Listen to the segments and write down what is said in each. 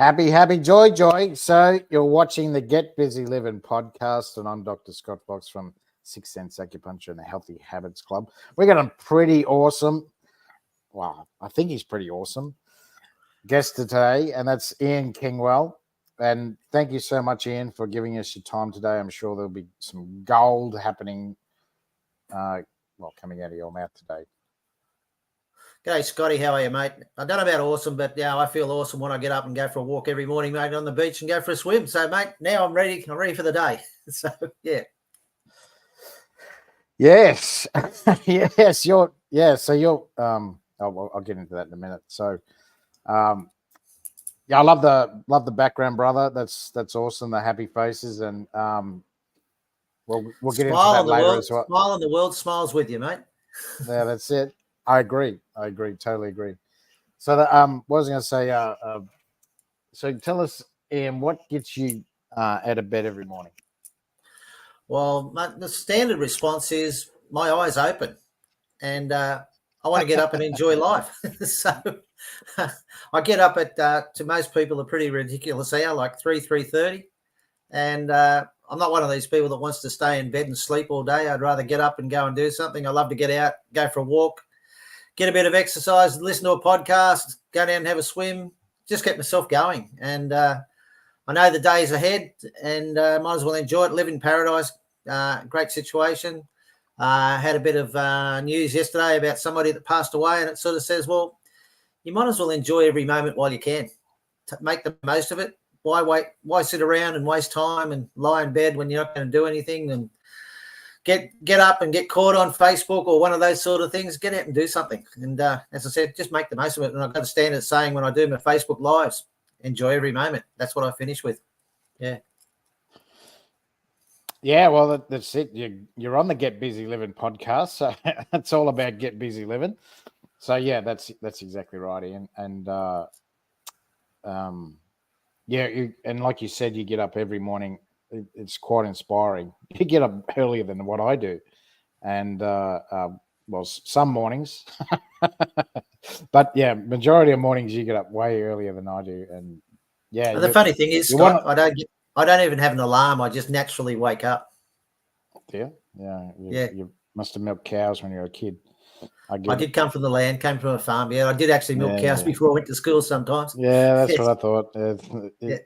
Happy, joy. So you're watching the Get Busy Livin podcast, and I'm Dr. Scott Fox from Sixth Sense Acupuncture and the Healthy Habits Club. We got a pretty awesome, well, I think he's pretty awesome, guest today, and that's Ian Kingwill. And thank you so much, Ian, for giving us your time today. I'm sure there'll be some gold happening, coming out of your mouth today. G'day, Scotty. How are you, mate? I don't know about awesome, but yeah, I feel awesome when I get up and go for a walk every morning, mate, on the beach and go for a swim. So, mate, now I'm ready. I'm ready for the day. So, yeah. Yes. yes. You're. I'll get into that in a minute. So, yeah, I love the background, brother. That's awesome. The happy faces, and we'll get into that later as well. Smile and the world smiles with you, mate. Yeah, that's it. I agree. Totally agree. So, what was I going to say? So, tell us, Ian, what gets you out of bed every morning? Well, mate, the standard response is my eyes open, and I want to get up and enjoy life. So, I get up at to most people a pretty ridiculous hour, like 3:30, and I'm not one of these people that wants to stay in bed and sleep all day. I'd rather get up and go and do something. I love to get out, go for a walk, get a bit of exercise, listen to a podcast, go down and have a swim, just get myself going. And I know the day's ahead, and might as well enjoy it. Live in paradise. Great situation. Had a bit of news yesterday about somebody that passed away, and it sort of says, well, you might as well enjoy every moment while you can. Make the most of it. Why wait? Why sit around and waste time and lie in bed when you're not going to do anything and get up and get caught on Facebook or one of those sort of things? Get out and do something. And as I said, just make the most of it. And I've got a standard saying when I do my Facebook lives, enjoy every moment. That's what I finish with. Yeah. Yeah, well, that's it. You're on the Get Busy Livin podcast, so it's all about Get Busy Livin. So yeah, that's exactly right, Ian. And and like you said, you get up every morning. It's quite inspiring. You get up earlier than what I do, and some mornings, but yeah, majority of mornings you get up way earlier than I do. And yeah, the funny thing is, Scott, I don't even have an alarm. I just naturally wake up. Yeah. You must have milked cows when you were a kid. I did come from the land, came from a farm. Yeah, I did actually milk cows before I went to school sometimes. Yeah, that's what I thought.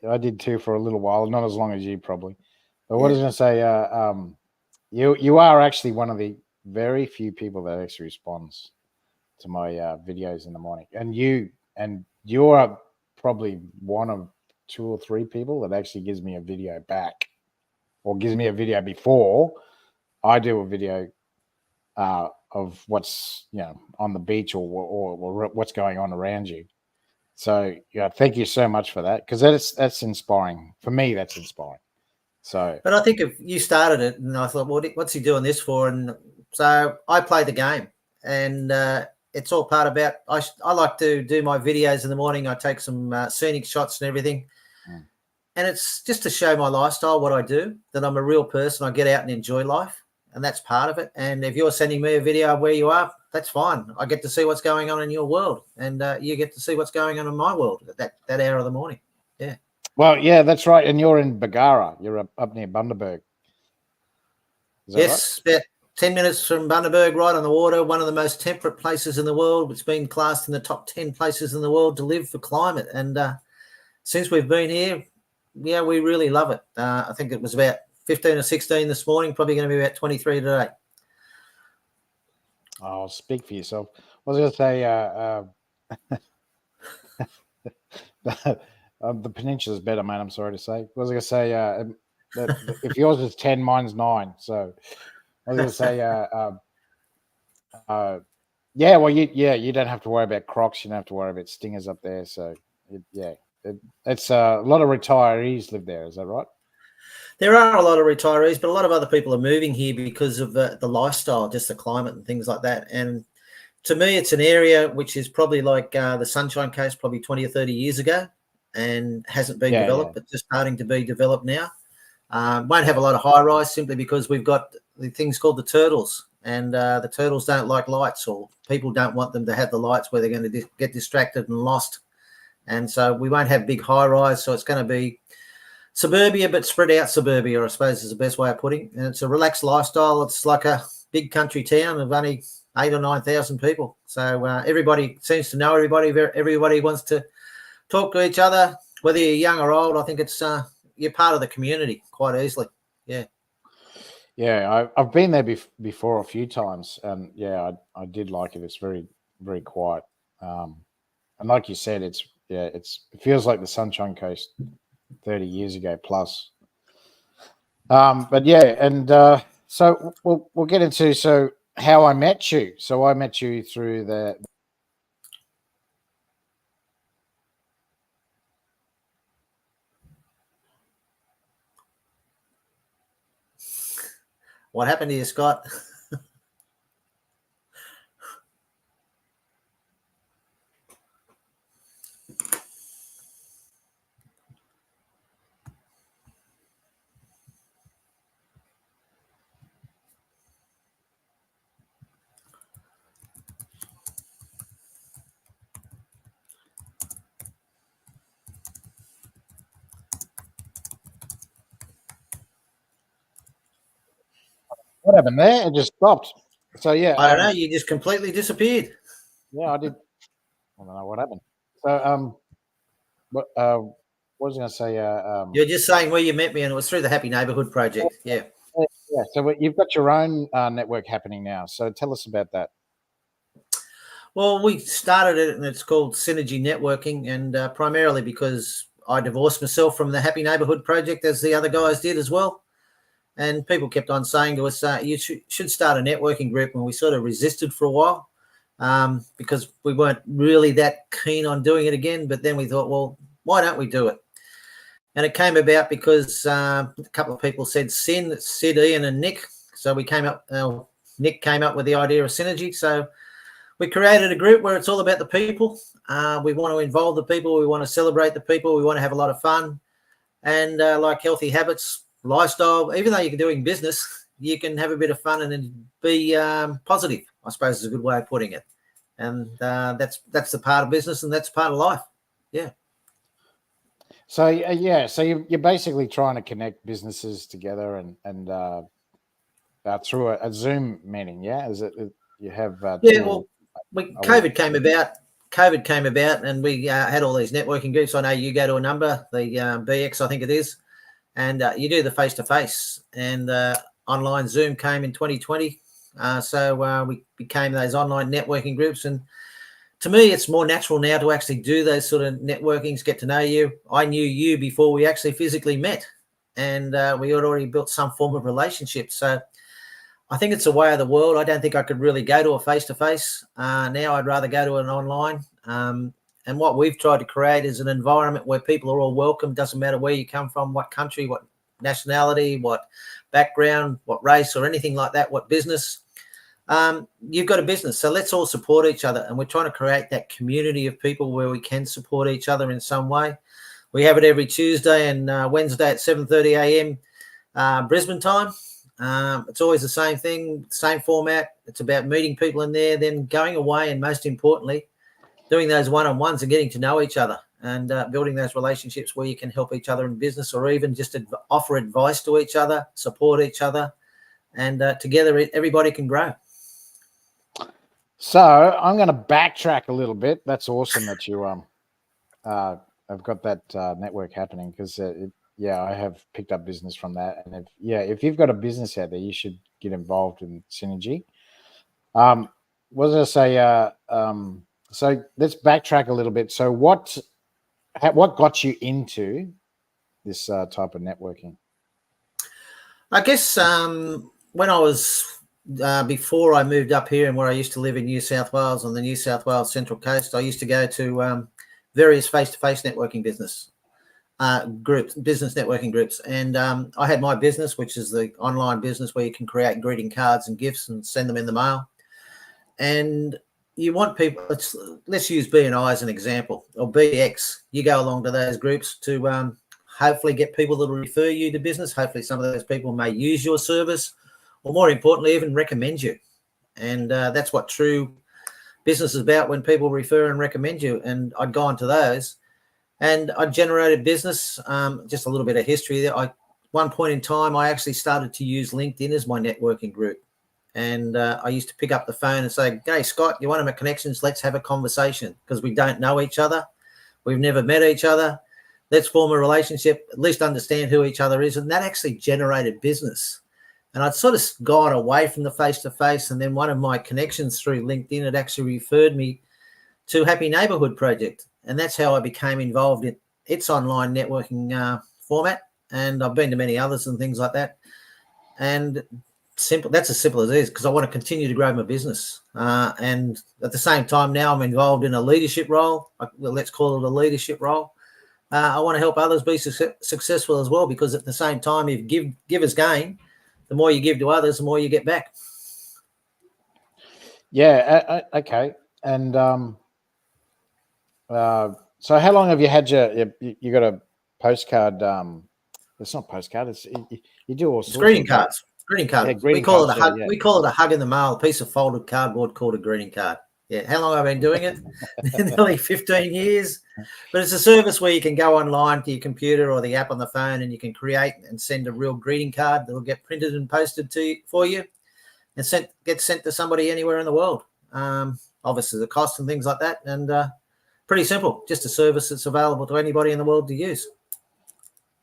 I did too for a little while, not as long as you probably. But what I was going to say, you are actually one of the very few people that actually responds to my videos in the morning, and you are probably one of 2 or 3 people that actually gives me a video back, or gives me a video before I do a video of what's on the beach or what's going on around you. So yeah, thank you so much for that, because that's inspiring for me. That's inspiring. So, but I think if you started it, and I thought, well, what's he doing this for? And so I play the game, and it's all part about. I like to do my videos in the morning. I take some scenic shots and everything. And it's just to show my lifestyle, what I do, that I'm a real person. I get out and enjoy life, and that's part of it. And if you're sending me a video of where you are, that's fine. I get to see what's going on in your world, and you get to see what's going on in my world at that hour of the morning. Yeah. Well, yeah, that's right. And you're in Bargara. You're up near Bundaberg. Yes, right? About 10 minutes from Bundaberg, right on the water, one of the most temperate places in the world. It's been classed in the top 10 places in the world to live for climate. And since we've been here, yeah, we really love it. I think it was about 15 or 16 this morning, probably going to be about 23 today. Oh, speak for yourself. I was going to say the peninsula is better, mate. I'm sorry to say. I was going to say that if yours is 10, mine's 9. So I was going to say, yeah, well, you don't have to worry about crocs. You don't have to worry about stingers up there. So it's a lot of retirees live there. Is that right? There are a lot of retirees, but a lot of other people are moving here because of the lifestyle, just the climate and things like that. And to me, it's an area which is probably like the Sunshine Coast probably 20 or 30 years ago and hasn't been developed, but just starting to be developed now. Won't have a lot of high rise simply because we've got the things called the turtles, and the turtles don't like lights, or people don't want them to have the lights where they're going to get distracted and lost. And so we won't have big high rise. So it's going to be suburbia, but spread out suburbia, I suppose is the best way of putting it. And it's a relaxed lifestyle. It's like a big country town of only 8,000 or 9,000 people. So everybody seems to know everybody. Everybody wants to talk to each other, whether you're young or old. I think it's you're part of the community quite easily. Yeah. Yeah, I've been there before a few times, and yeah, I did like it. It's very, very quiet, and like you said, it feels like the Sunshine Coast 30 years ago plus. But yeah, and so we'll get into how I met you. So I met you through the. What happened to you, Scott? What happened there? It just stopped. So yeah, I don't know. You just completely disappeared. Yeah, I did. I don't know what happened. So what was I going to say? You're just saying where you met me, and it was through the Happy Neighbourhood Project. Yeah. Yeah. So you've got your own network happening now. So tell us about that. Well, we started it, and it's called Synergy Networking, and primarily because I divorced myself from the Happy Neighbourhood Project, as the other guys did as well. And people kept on saying to us, you should start a networking group, and we sort of resisted for a while because we weren't really that keen on doing it again. But then we thought, well, why don't we do it? And it came about because a couple of people said Sid, Ian, and Nick. So Nick came up with the idea of Synergy. So we created a group where it's all about the people. We want to involve the people. We want to celebrate the people. We want to have a lot of fun. And like healthy habits, lifestyle, even though you're doing business, you can have a bit of fun and then be positive, I suppose is a good way of putting it. And that's the part of business, and that's part of life. Yeah. So you're basically trying to connect businesses together and through a Zoom meeting, yeah? Is it you have? COVID came about, and we had all these networking groups. I know you go to a number, the BX, I think it is, and you do the face-to-face, and online Zoom came in 2020. So we became those online networking groups, and to me, it's more natural now to actually do those sort of networkings, get to know you. I knew you before we actually physically met, and we had already built some form of relationship. So I think it's a way of the world. I don't think I could really go to a face-to-face. Now I'd rather go to an online. And what we've tried to create is an environment where people are all welcome. Doesn't matter where you come from, what country, what nationality, what background, what race or anything like that, what business. You've got a business, so let's all support each other. And we're trying to create that community of people where we can support each other in some way. We have it every Tuesday and Wednesday at 7:30 a.m. Brisbane time. It's always the same thing, same format. It's about meeting people in there, then going away, and most importantly, doing those one-on-ones and getting to know each other and building those relationships where you can help each other in business, or even just offer advice to each other, support each other, and together everybody can grow. So I'm going to backtrack a little bit. That's awesome that you have got that network happening, because I have picked up business from that. And if you've got a business out there, you should get involved in Synergy. What was I say? So let's backtrack a little bit. So what got you into this type of networking? I guess when I was before I moved up here, and where I used to live in New South Wales on the New South Wales Central Coast, I used to go to various face-to-face networking business networking groups. And I had my business, which is the online business where you can create greeting cards and gifts and send them in the mail. And you want people, let's use B&I as an example, or BX. You go along to those groups to hopefully get people that will refer you to business. Hopefully some of those people may use your service, or more importantly, even recommend you. And that's what true business is about, when people refer and recommend you. And I'd gone to those. And I generated business. Just a little bit of history there. One point in time, I actually started to use LinkedIn as my networking group. And I used to pick up the phone and say, "Hey, Scott, you're one of my connections. Let's have a conversation," because we don't know each other. We've never met each other. Let's form a relationship, at least understand who each other is. And that actually generated business. And I'd sort of gone away from the face-to-face. And then one of my connections through LinkedIn had actually referred me to Happy Neighborhood Project. And that's how I became involved in its online networking format. And I've been to many others and things like that. And that's as simple as it is, because I want to continue to grow my business. And at the same time, now I'm involved in a leadership role. Let's call it a leadership role. I want to help others be successful as well, because at the same time, if givers gain, the more you give to others, the more you get back. Yeah. Okay. And so how long have you had you got a postcard? It's not postcard. It's you do all sorts. Greeting cards. Greeting card. Yeah, we call it a hug. Yeah. We call it a hug in the mail. A piece of folded cardboard called a greeting card. Yeah. How long have I been doing it? Nearly 15 years. But it's a service where you can go online to your computer or the app on the phone, and you can create and send a real greeting card that will get printed and posted for you, and get sent to somebody anywhere in the world. Obviously, the cost and things like that, and pretty simple. Just a service that's available to anybody in the world to use.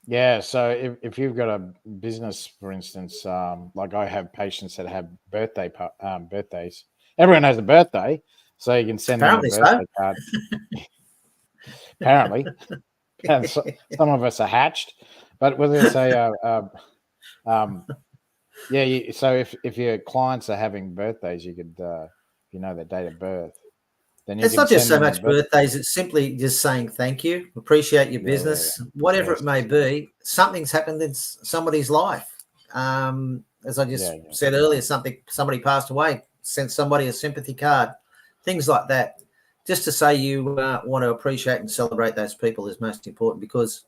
Yeah, so if you've got a business, for instance, like I have patients that have birthdays. Everyone has a birthday, so you can send them a birthday card. Apparently, and some of us are hatched. But what did I say? So if your clients are having birthdays, you could, their date of birth. Then it's not just so much birthdays. It's simply just saying thank you, appreciate your business, whatever it may be. Something's happened in somebody's life. As I just said earlier, somebody passed away, sent somebody a sympathy card, things like that. Just to say you want to appreciate and celebrate those people is most important, because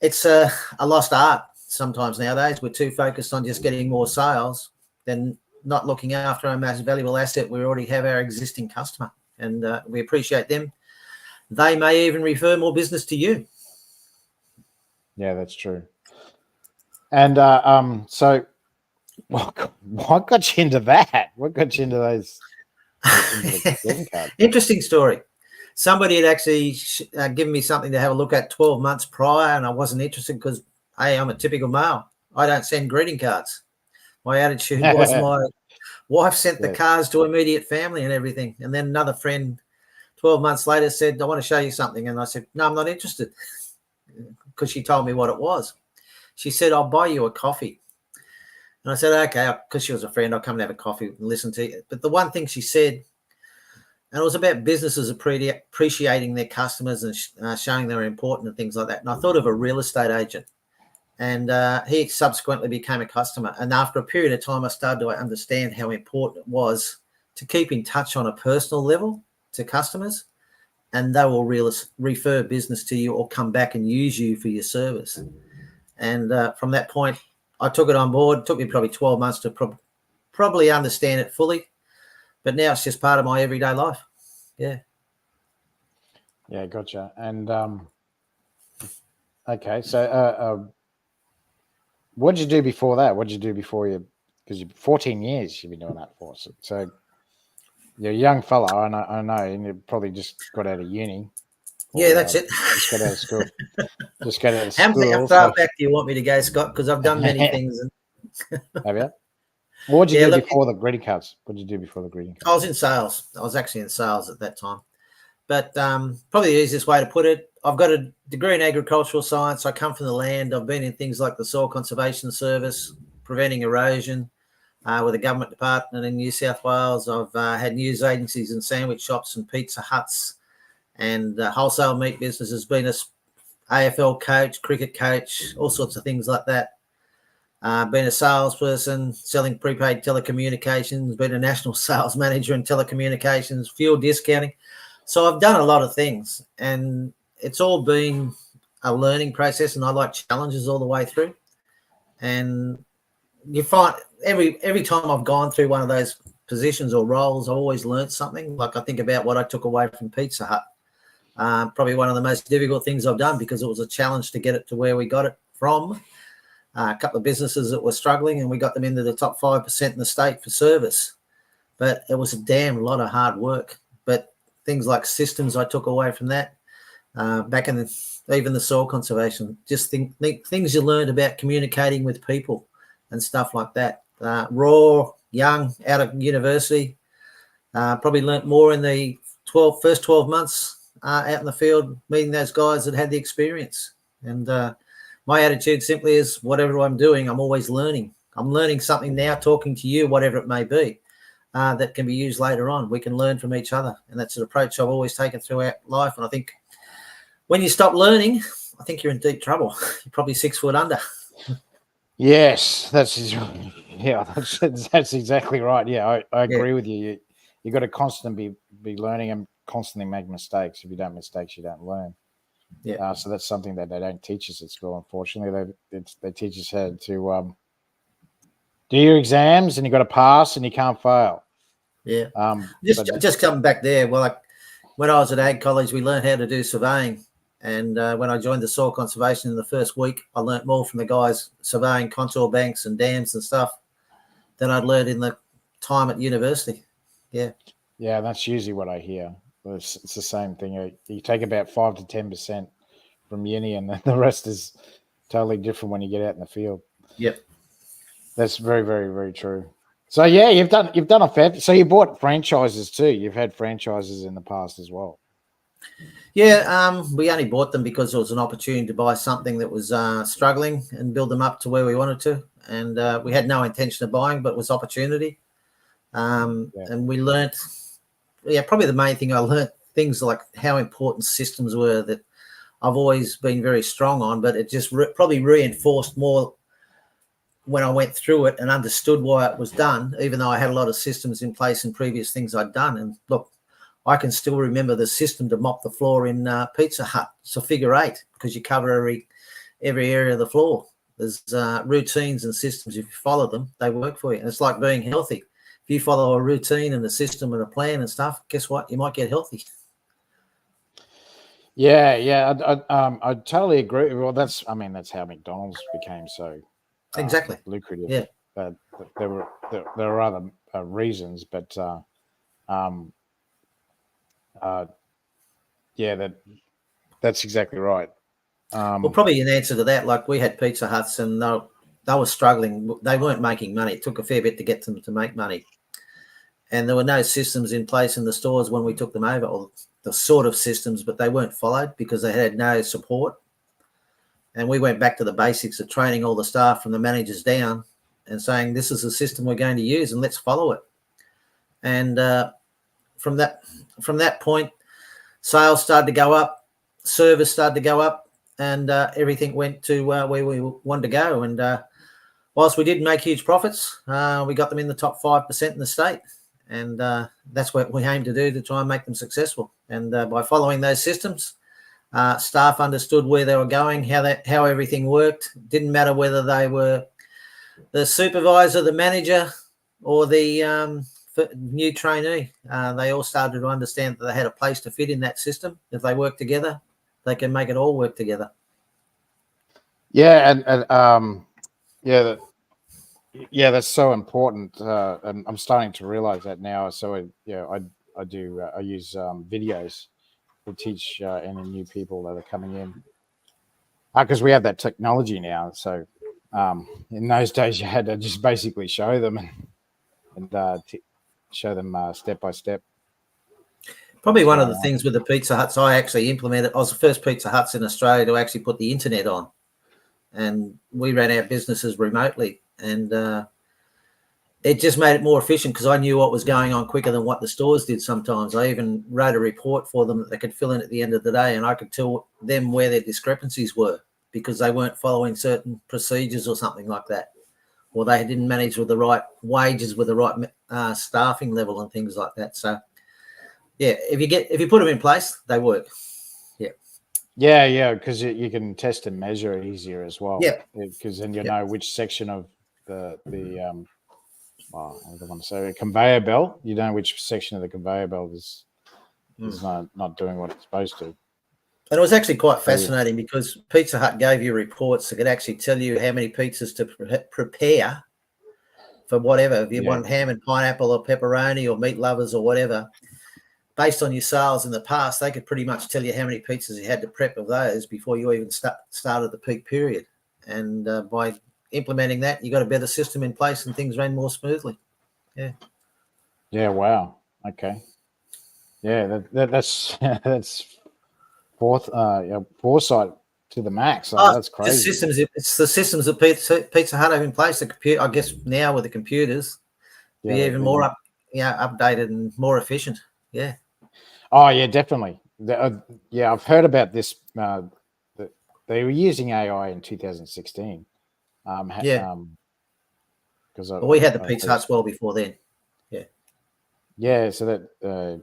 it's a lost art sometimes nowadays. We're too focused on just getting more sales than not looking after our most valuable asset. We already have our existing customer. And we appreciate them. They may even refer more business to you. Yeah, that's true. And so what got you into that? What got you into those? Interesting story. Somebody had actually given me something to have a look at 12 months prior, and I wasn't interested because, hey, I'm a typical male. I don't send greeting cards. My attitude was my wife sent the cards to immediate family and everything. And then another friend 12 months later said, "I want to show you something." And I said, "No, I'm not interested," because she told me what it was. She said, "I'll buy you a coffee." And I said, "Okay," because she was a friend. I'll come and have a coffee and listen to you. But the one thing she said, and it was about businesses appreciating their customers and showing they're important and things like that. And I thought of a real estate agent. And he subsequently became a customer. And after a period of time, I started to understand how important it was to keep in touch on a personal level to customers, and they will refer business to you or come back and use you for your service. And from that point, I took it on board. It took me probably 12 months to probably understand it fully, but now it's just part of my everyday life. Yeah. Yeah, gotcha. And okay, so what did you do before that? What did you do before you? Because 14 years you've been doing that for. So you're a young fella, I know, and you probably just got out of uni. Yeah, that's it. Just got out of school. How far back do you want me to go, Scott? Because I've done many things. Have you? What did you do before the greeting cards? What did you do before the greeting cards? I was in sales. I was actually in sales at that time. But probably the easiest way to put it, I've got a degree in agricultural science. I come from the land. I've been in things like the Soil Conservation Service, preventing erosion with a government department in New South Wales. I've had news agencies and sandwich shops and pizza huts and wholesale meat businesses, been a AFL coach, cricket coach, all sorts of things like that. Been a salesperson, selling prepaid telecommunications, been a national sales manager in telecommunications, fuel discounting. So I've done a lot of things, and it's all been a learning process, and I like challenges all the way through. And you find every time I've gone through one of those positions or roles, I've always learned something. Like I think about what I took away from Pizza Hut. Probably one of the most difficult things I've done because it was a challenge to get it to where we got it from. A couple of businesses that were struggling, and we got them into the top 5% in the state for service. But it was a damn lot of hard work. But things like systems I took away from that. Back in even the soil conservation, just things you learned about communicating with people and stuff like that. Raw, young, out of university, probably learnt more in the first 12 months out in the field, meeting those guys that had the experience. And my attitude simply is whatever I'm doing, I'm always learning. I'm learning something now, talking to you, whatever it may be, that can be used later on. We can learn from each other. And that's an approach I've always taken throughout life. And I think when you stop learning, I think you're in deep trouble. You're probably 6 foot under. Yes, that's exactly right. Yeah, I agree with you. You got to constantly be learning and constantly make mistakes. If you don't mistakes, you don't learn. Yeah. So that's something that they don't teach us at school. Unfortunately, they teach us how to do your exams, and you got to pass, and you can't fail. Yeah. Just coming back there. Well, when I was at Ag College, we learned how to do surveying. And when I joined the soil conservation in the first week, I learnt more from the guys surveying contour banks and dams and stuff than I'd learned in the time at university. Yeah. Yeah, that's usually what I hear. It's the same thing. You take about 5 to 10% from uni, and then the rest is totally different when you get out in the field. Yep. That's very, very, very true. So yeah, you've done a fair. So you bought franchises too. You've had franchises in the past as well. Yeah, we only bought them because there was an opportunity to buy something that was struggling and build them up to where we wanted to. And we had no intention of buying, but it was opportunity. And we learnt, probably the main thing I learnt, things like how important systems were that I've always been very strong on, but it just probably reinforced more when I went through it and understood why it was done, even though I had a lot of systems in place in previous things I'd done. And look, I can still remember the system to mop the floor in Pizza Hut. It's a figure 8 because you cover every area of the floor. There's routines and systems. If you follow them, they work for you. And it's like being healthy. If you follow a routine and a system and a plan and stuff, guess what? You might get healthy. Yeah, I totally agree. Well, that's how McDonald's became so exactly lucrative. Yeah, but there were other reasons, but that's exactly right. Well, probably an answer to that, like we had Pizza Huts and they were struggling. They weren't making money. It took a fair bit to get them to make money. And there were no systems in place in the stores when we took them over, or the sort of systems, but they weren't followed because they had no support. And we went back to the basics of training all the staff from the managers down and saying, this is the system we're going to use and let's follow it. And from that point, sales started to go up, service started to go up, and everything went to where we wanted to go. And whilst we didn't make huge profits, we got them in the top 5% in the state. And that's what we aim to do, to try and make them successful. And by following those systems, staff understood where they were going, how everything worked. Didn't matter whether they were the supervisor, the manager, or the new trainee. They all started to understand that they had a place to fit in that system. If they work together, they can make it all work together. Yeah, that's so important, and I'm starting to realize that now. So I use videos to teach any new people that are coming in, because we have that technology now. So in those days, you had to just basically show them and show them step by step. Probably one of the things with the Pizza Huts I actually implemented. I was the first Pizza Huts in Australia to actually put the internet on, and we ran our businesses remotely, and it just made it more efficient because I knew what was going on quicker than what the stores did sometimes. I even wrote a report for them that they could fill in at the end of the day, and I could tell them where their discrepancies were because they weren't following certain procedures or something like that, or they didn't manage with the right wages, with the right staffing level and things like that. So yeah, if you put them in place, they work. Yeah, because you can test and measure it easier as well. Yeah, because then you know which section of the I don't want to say a conveyor belt. You know which section of the conveyor belt is not doing what it's supposed to. And it was actually quite fascinating because Pizza Hut gave you reports that could actually tell you how many pizzas to prepare for whatever. If you want ham and pineapple or pepperoni or meat lovers or whatever, based on your sales in the past, they could pretty much tell you how many pizzas you had to prep of those before you even started the peak period. And by implementing that, you got a better system in place and things ran more smoothly. Yeah. Yeah. Wow. Okay. Yeah. That's foresight to the max. That's crazy. It's the systems that Pizza Hut have in place. The computer, I guess, now with the computers, be even more updated and more efficient. Yeah. Oh yeah, definitely. I've heard about this. They were using AI in 2016. Because we had the Pizza Huts well before then. Yeah. Yeah. So that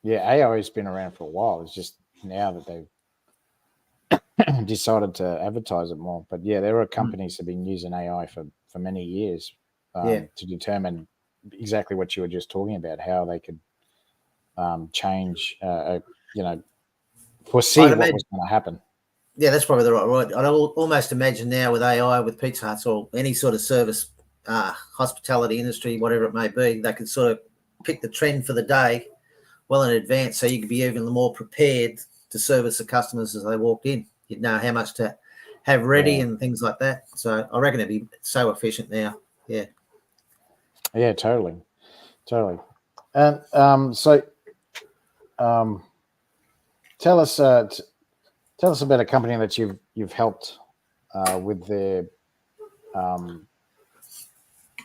AI has been around for a while. It's just now that they've decided to advertise it more. But yeah, there are companies that have been using AI for many years to determine exactly what you were just talking about, how they could change, foresee what was going to happen. Yeah, that's probably the right word. I'd almost imagine now with AI, with Pizza Huts or any sort of service, hospitality industry, whatever it may be, they could sort of pick the trend for the day well in advance, so you could be even more prepared to service the customers as they walked in. You'd know how much to have ready and things like that. So I reckon it'd be so efficient now. Yeah. Yeah, totally. And tell us about a company that you've helped with their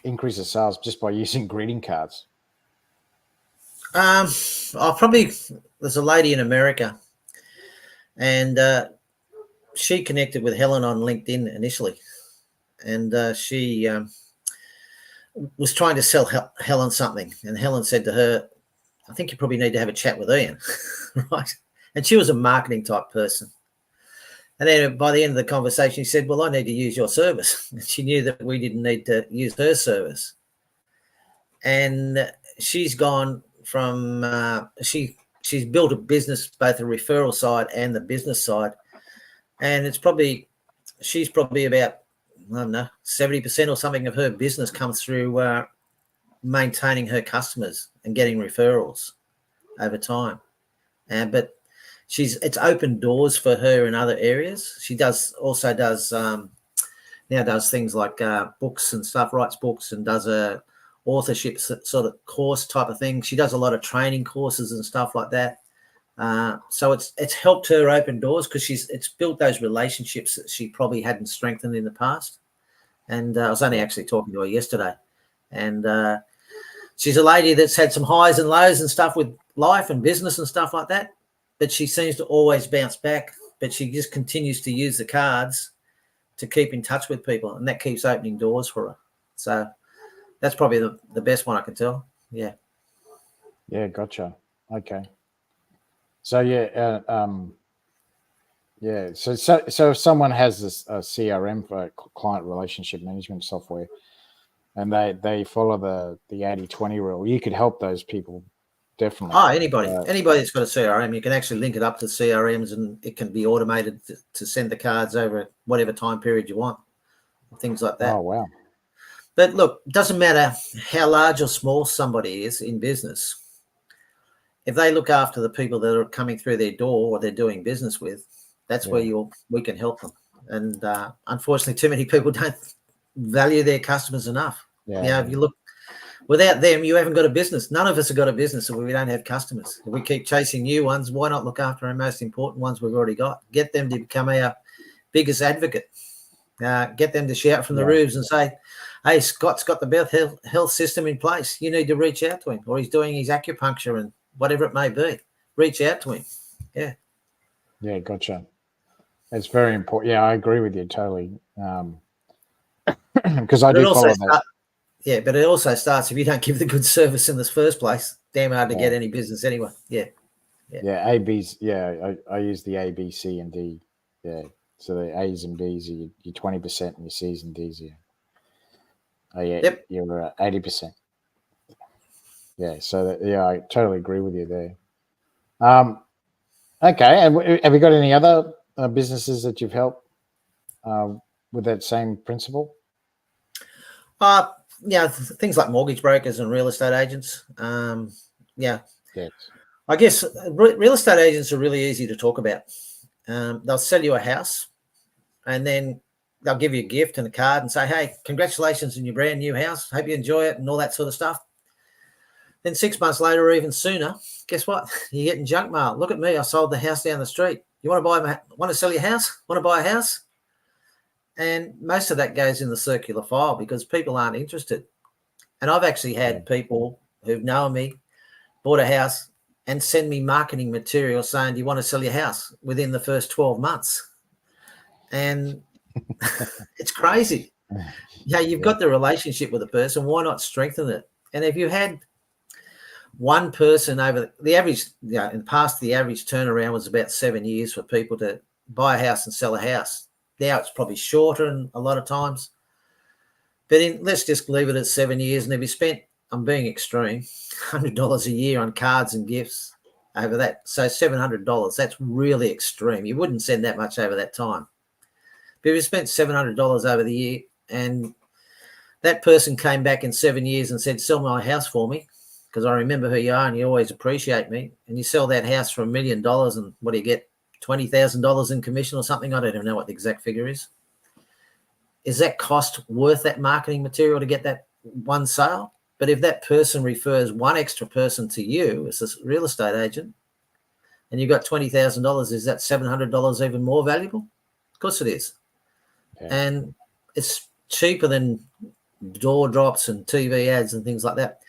increase of sales just by using greeting cards. There's a lady in America, and she connected with Helen on LinkedIn initially, and she was trying to sell Helen something, and Helen said to her, "I think you probably need to have a chat with Ian," right? And she was a marketing type person. And then by the end of the conversation, she said, "Well, I need to use your service." And she knew that we didn't need to use her service. And she's gone from she's built a business, both the referral side and the business side. And she's probably about, I don't know, 70% or something of her business comes through maintaining her customers and getting referrals over time. But it's opened doors for her in other areas. She also does things like books and stuff, writes books and does a authorship sort of course type of thing. She does a lot of training courses and stuff like that. So it's helped her open doors because it's built those relationships that she probably hadn't strengthened in the past. And I was only actually talking to her yesterday, and she's a lady that's had some highs and lows and stuff with life and business and stuff like that, but she seems to always bounce back. But she just continues to use the cards to keep in touch with people, and that keeps opening doors for her. So that's probably the best one I can tell. Yeah. Yeah, gotcha. Okay. So So if someone has this CRM for client relationship management software, and they follow the 80-20 rule, you could help those people definitely. Oh, anybody that's got a CRM, you can actually link it up to CRMs, and it can be automated to send the cards over whatever time period you want, things like that. Oh, wow. But look, it doesn't matter how large or small somebody is in business. If they look after the people that are coming through their door or they're doing business with, that's where we can help them. And unfortunately, too many people don't value their customers enough. Yeah. If you look, without them, you haven't got a business. None of us have got a business if we don't have customers. If we keep chasing new ones, why not look after our most important ones we've already got? Get them to become our biggest advocate. Get them to shout from the roofs and say, "Hey, Scott's got the best health system in place. You need to reach out to him," or he's doing his acupuncture and whatever it may be. Reach out to him. Yeah. Yeah, gotcha. It's very important. Yeah, I agree with you totally. Because I do follow that. Yeah, but it also starts if you don't give the good service in this first place. Damn hard to get any business anyway. Yeah. Yeah, AB's. Yeah, I use the A, B, C, and D. Yeah, so the A's and B's are your 20%, and your C's and D's are you're 80%. Yeah, so I totally agree with you there. Okay. And have you got any other businesses that you've helped with that same principle? Things like mortgage brokers and real estate agents. Yes. I guess real estate agents are really easy to talk about. They'll sell you a house, and then they'll give you a gift and a card and say, hey, congratulations on your brand new house. Hope you enjoy it and all that sort of stuff. Then 6 months later or even sooner, guess what? You're getting junk mail. Look at me. I sold the house down the street. You want to sell your house? Want to buy a house? And most of that goes in the circular file because people aren't interested. And I've actually had people who've known me, bought a house, and send me marketing material saying, do you want to sell your house within the first 12 months? And it's crazy. Yeah, you've got the relationship with a person. Why not strengthen it? And if you had one person over the average, in the past, the average turnaround was about 7 years for people to buy a house and sell a house. Now it's probably shorter and a lot of times. But let's just leave it at 7 years. And if you spent, I'm being extreme, $100 a year on cards and gifts over that, so $700, that's really extreme. You wouldn't send that much over that time. But if you spent $700 over the year and that person came back in 7 years and said, sell my house for me, because I remember who you are and you always appreciate me, and you sell that house for $1 million and what do you get? $20,000 in commission or something? I don't even know what the exact figure is. Is that cost worth that marketing material to get that one sale? But if that person refers one extra person to you as a real estate agent and you've got $20,000, is that $700 even more valuable? Of course it is. Yeah. And it's cheaper than door drops and TV ads and things like that.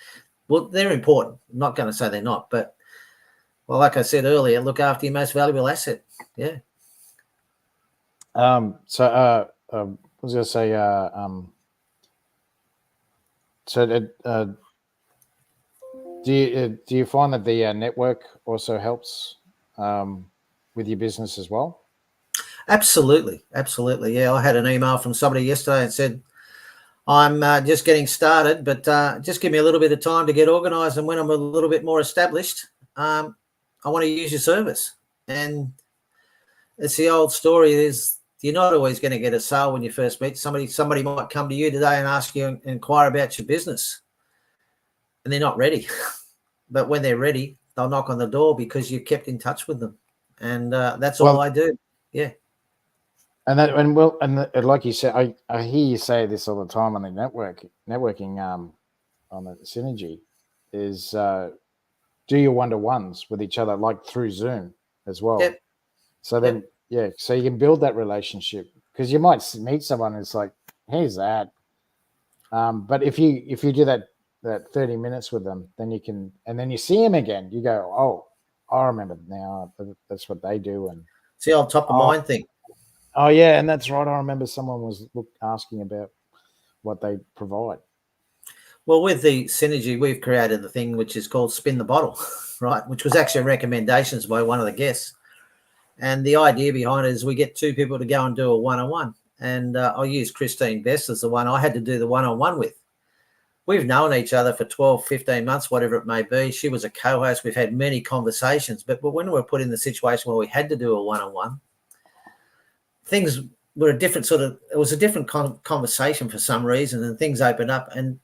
Well, they're important. I'm not going to say they're not, but well, like I said earlier, look after your most valuable asset. Yeah. I was going to say, do you find that the network also helps with your business as well? Absolutely. Yeah, I had an email from somebody yesterday and said, I'm just getting started, but just give me a little bit of time to get organised, and when I'm a little bit more established, I want to use your service. And it's the old story is you're not always going to get a sale when you first meet somebody. Somebody might come to you today and ask you and inquire about your business, and they're not ready. But when they're ready, they'll knock on the door because you kept in touch with them. And that's all I do. Yeah. And like you said, I hear you say this all the time on the networking on the synergy is do your one-to-ones with each other, like through Zoom as well. Yep. So then, so you can build that relationship, because you might meet someone and it's like, here's that. But if you do that 30 minutes with them, then you can, and then you see them again, you go, oh, I remember now. That's what they do. And it's the old top of mind thing. Oh yeah, and that's right. I remember someone was asking about what they provide. Well, with the synergy, we've created the thing which is called Spin the Bottle, right? Which was actually recommendations by one of the guests. And the idea behind it is we get two people to go and do a one-on-one. And I'll use Christine Best as the one I had to do the one-on-one with. We've known each other for 12, 15 months, whatever it may be. She was a co-host. We've had many conversations. But when we were put in the situation where we had to do a one-on-one, things were a different it was a different conversation for some reason, and things opened up. And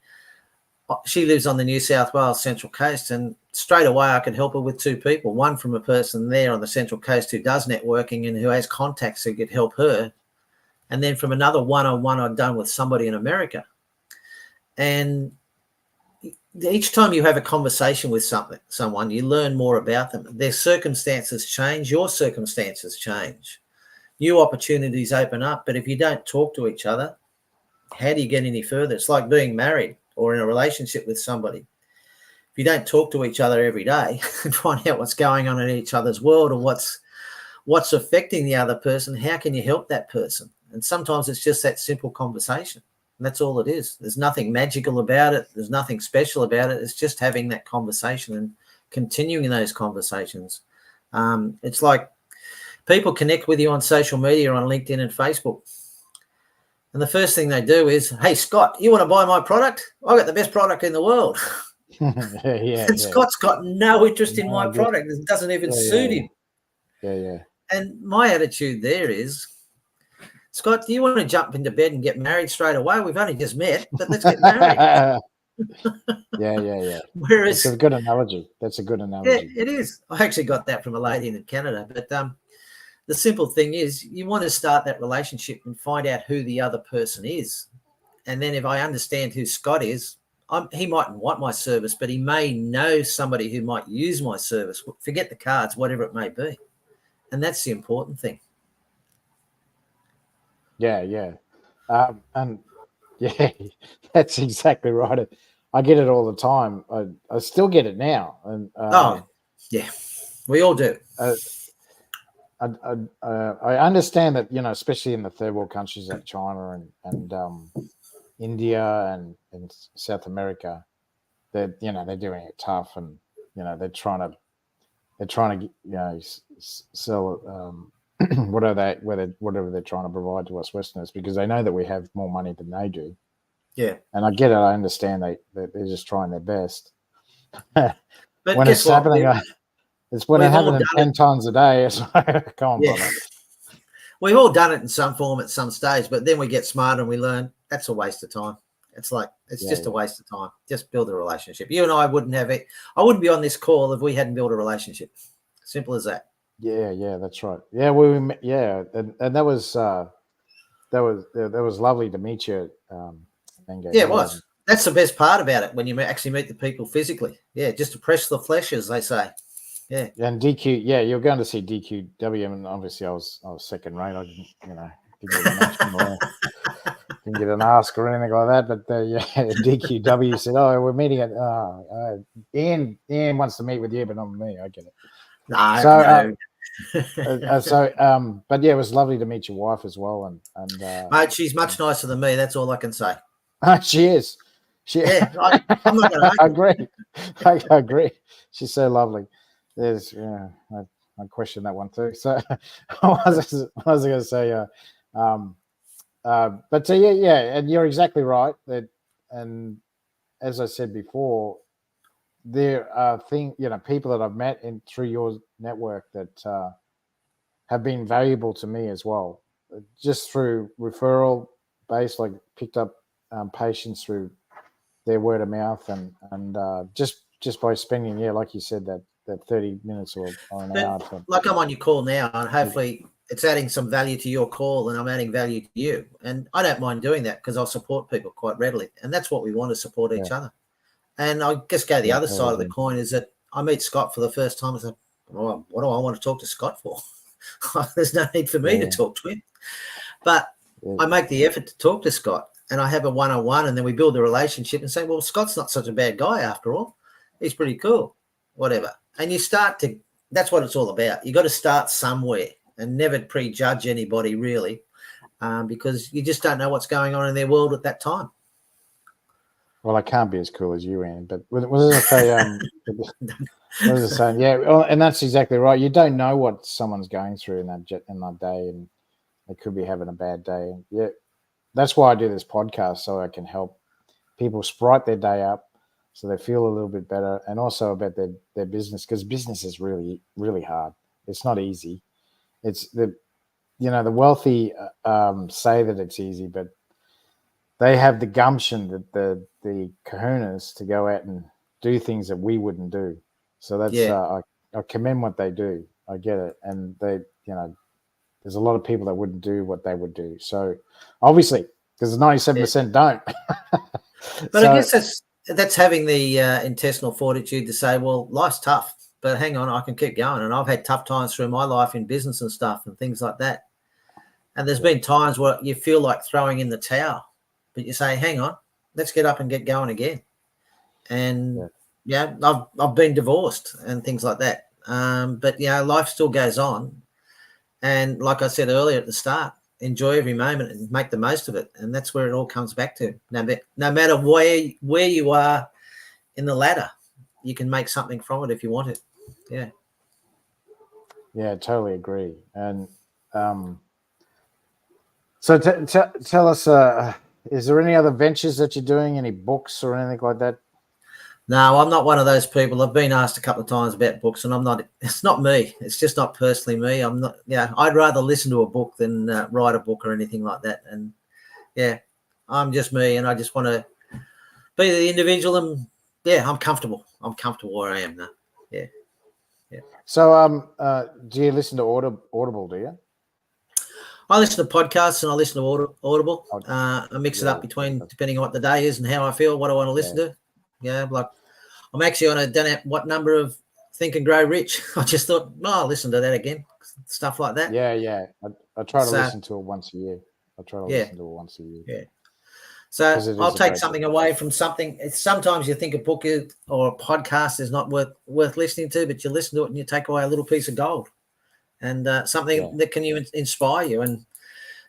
she lives on the New South Wales Central Coast, and straight away I could help her with two people, one from a person there on the Central Coast who does networking and who has contacts who could help her, and then from another one-on-one I'd done with somebody in America. And each time you have a conversation with someone, you learn more about them. Their circumstances change, your circumstances change. New opportunities open up, but if you don't talk to each other, how do you get any further? It's like being married or in a relationship with somebody. If you don't talk to each other every day and find out what's going on in each other's world or what's affecting the other person, how can you help that person? And sometimes it's just that simple conversation. And that's all it is. There's nothing magical about it. There's nothing special about it. It's just having that conversation and continuing those conversations. It's like people connect with you on social media, on LinkedIn and Facebook. And the first thing they do is, hey, Scott, you want to buy my product? I've got the best product in the world. And Scott's got no interest in my product. It doesn't even suit him. Yeah. And my attitude there is, Scott, do you want to jump into bed and get married straight away? We've only just met, but let's get married. Yeah. Whereas, it's a good analogy. That's a good analogy. Yeah, it is. I actually got that from a lady in Canada. But the simple thing is, you want to start that relationship and find out who the other person is. And then if I understand who Scott is, he mightn't want my service, but he may know somebody who might use my service. Forget the cards, whatever it may be. And that's the important thing. Yeah. And yeah, that's exactly right. I get it all the time. I still get it now. And yeah, we all do. I understand that, especially in the third world countries like China and India and South America, they're doing it tough, and they're trying to sell whatever they're trying to provide to us Westerners, because they know that we have more money than they do. Yeah, and I get it. I understand they're just trying their best. But when it's happening, it's when it happens 10 times a day. It's like, come on, brother. We've all done it in some form at some stage, but then we get smarter and we learn that's a waste of time. It's just a waste of time. Just build a relationship. You and I wouldn't have it. I wouldn't be on this call if we hadn't built a relationship. Simple as that. Yeah, that's right. Yeah, and that was lovely to meet you. Yeah, it was. That's the best part about it, when you actually meet the people physically. Yeah, just to press the flesh, as they say. Yeah. And DQ, yeah, you're going to see DQW, and obviously I was second rate. I didn't get an ask or anything like that. But DQW said, "Oh, we're meeting at Ian wants to meet with you, but not with me." I get it. No. But yeah, it was lovely to meet your wife as well. And mate, she's much nicer than me. That's all I can say. She is. Yeah, I'm not going to. I agree. I agree. She's so lovely. I question that one too. So I was going to say, but yeah, and you're exactly right. And as I said before, there are people that I've met through your network that have been valuable to me as well, just through referral based, like picked up patients through their word of mouth, and just by spending, like you said, that 30 minutes or an hour. Like I'm on your call now, and hopefully it's adding some value to your call, and I'm adding value to you. And I don't mind doing that, because I'll support people quite readily. And that's what we want, to support each other. And I just go the other side of the coin is that I meet Scott for the first time. I said, well, what do I want to talk to Scott for? There's no need for me to talk to him. But I make the effort to talk to Scott, and I have a one-on-one, and then we build a relationship and say, well, Scott's not such a bad guy after all. He's pretty cool, whatever. And you start to, that's what it's all about. You got to start somewhere and never prejudge anybody really, because you just don't know what's going on in their world at that time. Well, I can't be as cool as you, Ian, but was it say, what was I saying? Yeah, well, and that's exactly right. You don't know what someone's going through in that day, and they could be having a bad day. And yeah, that's why I do this podcast, so I can help people sprite their day up, so they feel a little bit better, and also about their business, because business is really, really hard. It's not easy. It's the wealthy say that it's easy, but they have the gumption, that the kahunas to go out and do things that we wouldn't do. So that's I commend what they do. I get it, and they there's a lot of people that wouldn't do what they would do. So obviously, because 97% don't. But I guess that's having the intestinal fortitude to say, well, life's tough, but hang on, I can keep going. And I've had tough times through my life in business and stuff and things like that. And there's been times where you feel like throwing in the towel, but you say, hang on, let's get up and get going again. And I've been divorced and things like that. But life still goes on. And like I said earlier at the start, enjoy every moment and make the most of it. And that's where it all comes back to. No matter where you are in the ladder, you can make something from it if you want it. Yeah. Yeah, totally agree. And so tell us, is there any other ventures that you're doing? Any books or anything like that? No, I'm not one of those people. I've been asked a couple of times about books, and I'm not. It's not me. It's just not personally me. I'm not. Yeah, I'd rather listen to a book than write a book or anything like that. And yeah, I'm just me, and I just want to be the individual. And yeah, I'm comfortable. I'm comfortable where I am now. Yeah, yeah. So, do you listen to Audible? Do you? I listen to podcasts and I listen to Audible. Oh, I mix it yeah, up between depending on what the day is and how I feel, what I want to listen to. Yeah, like I'm actually on don't know what number of Think and Grow Rich. I just thought, I'll listen to that again, stuff like that. Yeah. I try to listen to it once a year. Yeah. So I'll take something book. away from something. Sometimes you think a book or a podcast is not worth listening to, but you listen to it and you take away a little piece of gold and something that can inspire you. And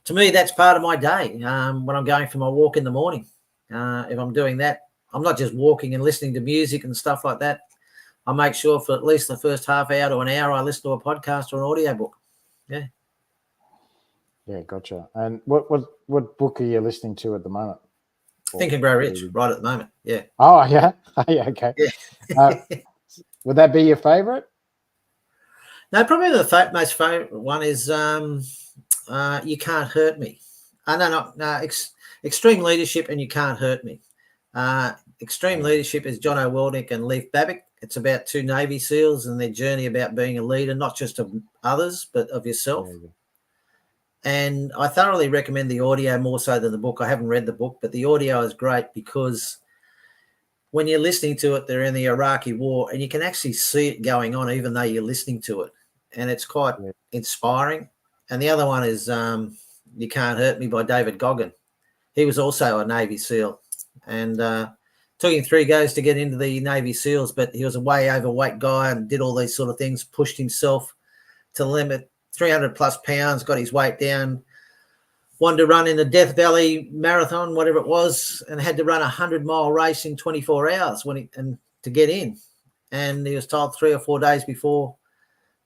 to me, that's part of my day. When I'm going for my walk in the morning, if I'm doing that, I'm not just walking and listening to music and stuff like that. I make sure for at least the first half hour to an hour, I listen to a podcast or an audio book. Yeah. Yeah, gotcha. And what book are you listening to at the moment? Think and Grow Rich, right at the moment. Yeah. Oh, yeah. Yeah, okay. Yeah. Would that be your favorite? No, probably the most favorite one is You Can't Hurt Me. No. Extreme Leadership and You Can't Hurt Me. Extreme Leadership is John O'Wellnick and Leif Babbitt. It's about two Navy SEALs and their journey about being a leader, not just of others, but of yourself. Yeah. And I thoroughly recommend the audio more so than the book. I haven't read the book, but the audio is great because when you're listening to it, they're in the Iraqi war and you can actually see it going on even though you're listening to it. And it's quite inspiring. And the other one is You Can't Hurt Me by David Goggin. He was also a Navy SEAL and took him 3 goes to get into the Navy SEALs, but he was a way overweight guy and did all these sort of things, pushed himself to the limit, 300 plus pounds, got his weight down, wanted to run in the Death Valley Marathon, whatever it was, and had to run a 100-mile race in 24 hours to get in. And he was told 3 or 4 days before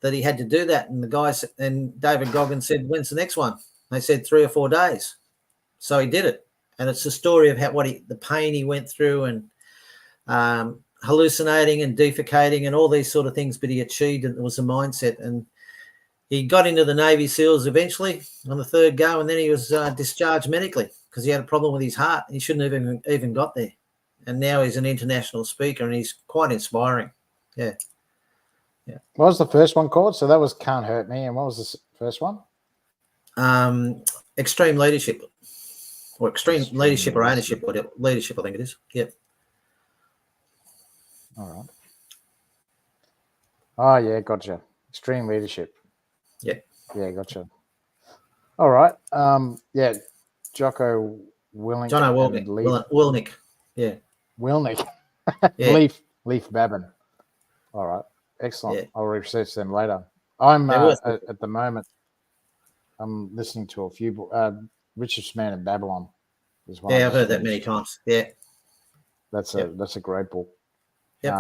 that he had to do that. And the guys and David Goggins said, "When's the next one?" They said 3 or 4 days. So he did it. And it's the story of the pain he went through and hallucinating and defecating and all these sort of things, but he achieved it. It was a mindset. And he got into the Navy SEALs eventually on the 3rd go, and then he was discharged medically because he had a problem with his heart. He shouldn't have even got there. And now he's an international speaker, and he's quite inspiring. Yeah. What was the first one called? So that was Can't Hurt Me. And what was the first one? Extreme Leadership. Or Extreme Leadership or Ownership. Leadership, I think it is. Yeah. All right. Oh, yeah, gotcha. Extreme Leadership. Yeah, gotcha. All right. Jocko Willink. John O'Wellnick. Yeah. Willnick. Yeah. Leif Babin. All right. Excellent. Yeah. I'll research them later. I'm at the moment. I'm listening to a few. Richest Man in Babylon is one. Yeah, I've heard that many times. Yeah. That's a great book. Yep.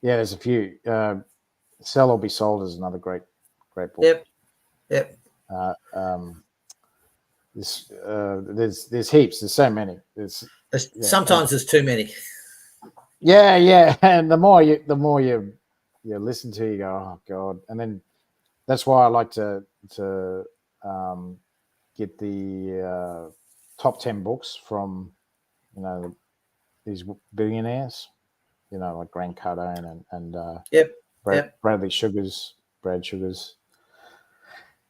There's a few. Sell or Be Sold is another great book. Yep. There's heaps. There's so many. Sometimes there's too many. Yeah, and the more you listen to, you go, oh God, and then that's why I like to get the top 10 books from these billionaires, like Grant Cardone and Brad Sugars.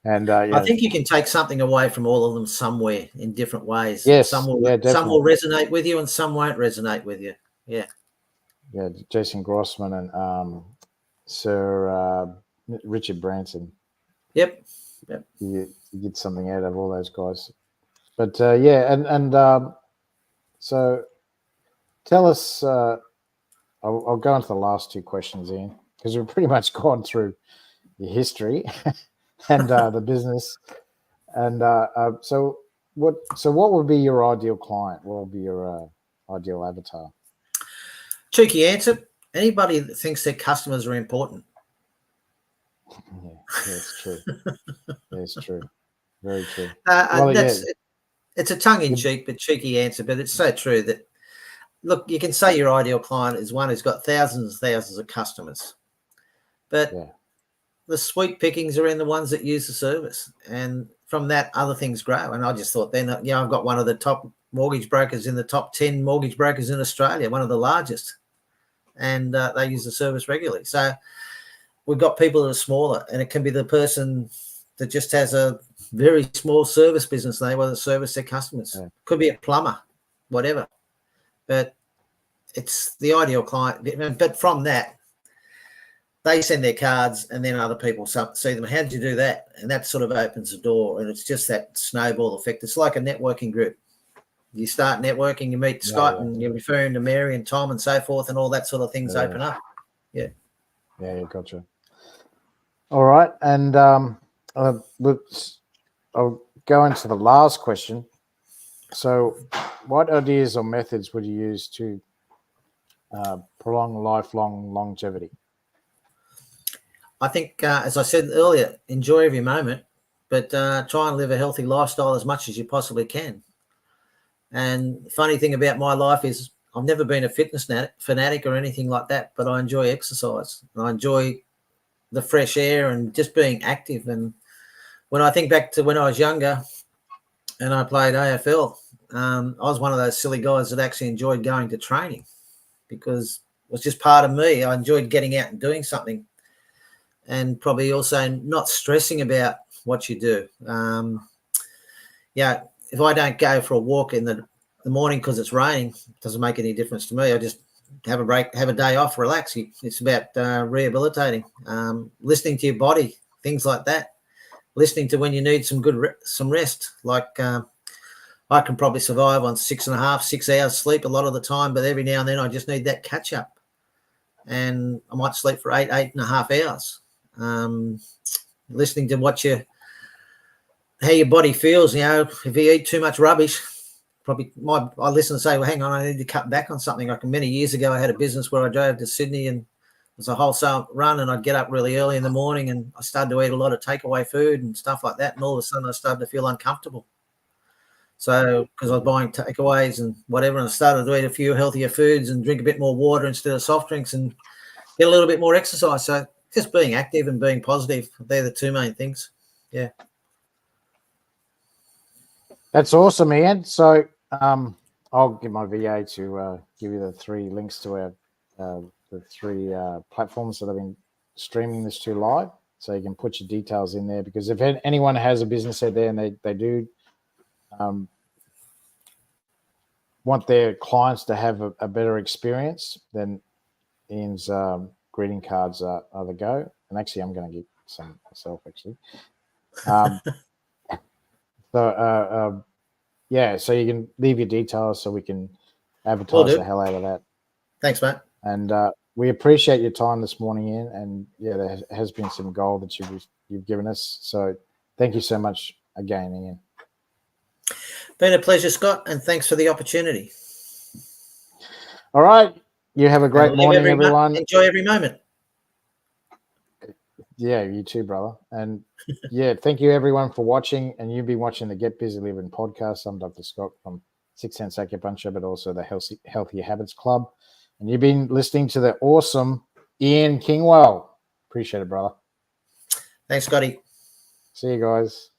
And I think you can take something away from all of them somewhere in different ways. Yes, some will resonate with you and some won't resonate with you. Yeah. Yeah, Jason Grossman and Sir Richard Branson. Yep. You get something out of all those guys. But so tell us. I'll go into the last 2 questions, Ian, because we've pretty much gone through your history and the business. And so what would be your ideal client? What would be your ideal avatar? Cheeky answer. Anybody that thinks their customers are important. Yeah, that's true. That's true. Very true. It's a tongue-in-cheek but cheeky answer, but it's so true that look, you can say your ideal client is one who's got thousands and thousands of customers, but the sweet pickings are in the ones that use the service, and from that, other things grow. And I just thought then, I've got one of the top mortgage brokers in the top 10 mortgage brokers in Australia, one of the largest, and they use the service regularly. So we've got people that are smaller, and it can be the person that just has a very small service business. They want to service their customers. Could be a plumber, whatever. But it's the ideal client. But from that, they send their cards, and then other people see them. How did you do that? And that sort of opens the door, and it's just that snowball effect. It's like a networking group. You start networking, you meet Scott, and you're referring to Mary and Tom and so forth, and all that sort of things open up. Yeah, gotcha. All right, and I'll go into the last question. So, what ideas or methods would you use to prolong lifelong longevity? I think, as I said earlier, enjoy every moment, but try and live a healthy lifestyle as much as you possibly can. And the funny thing about my life is I've never been a fitness fanatic or anything like that, but I enjoy exercise. I enjoy the fresh air and just being active. And when I think back to when I was younger and I played AFL, I was one of those silly guys that actually enjoyed going to training because it was just part of me. I enjoyed getting out and doing something, and probably also not stressing about what you do. If I don't go for a walk in the morning because it's raining, it doesn't make any difference to me. I just have a break, have a day off, relax. It's about rehabilitating, listening to your body, things like that. Listening to when you need some some rest. Like I can probably survive on 6.5, 6 hours sleep a lot of the time, but every now and then I just need that catch up, and I might sleep for 8.5 hours. Listening to how your body feels. If you eat too much rubbish, I listen and say, well, hang on, I need to cut back on something. Like many years ago, I had a business where I drove to Sydney and it was a wholesale run, and I'd get up really early in the morning and I started to eat a lot of takeaway food and stuff like that. And all of a sudden I started to feel uncomfortable. So, because I was buying takeaways and whatever, and I started to eat a few healthier foods and drink a bit more water instead of soft drinks and get a little bit more exercise. So just being active and being positive, they're the two main things. Yeah. That's awesome, Ian. So I'll get my VA to give you the 3 links to the 3 platforms that I've been streaming this to live, so you can put your details in there, because if anyone has a business out there and they do want their clients to have a better experience, then Ian's greeting cards are the go. And actually, I'm going to get some myself, actually. So you can leave your details so we can advertise the hell out of that. Thanks, mate. And we appreciate your time this morning, Ian. And there has been some gold that you've given us. So thank you so much again, Ian. Been a pleasure, Scott, and thanks for the opportunity. All right. You have a great morning, everyone. Enjoy every moment. Yeah, you too, brother. And thank you everyone for watching. And you've been watching the Get Busy Livin podcast. I'm Dr. Scott from 6 Sense Acupuncture, but also the Healthy Habits Club. And you've been listening to the awesome Ian Kingwill. Appreciate it, brother. Thanks, Scotty. See you guys.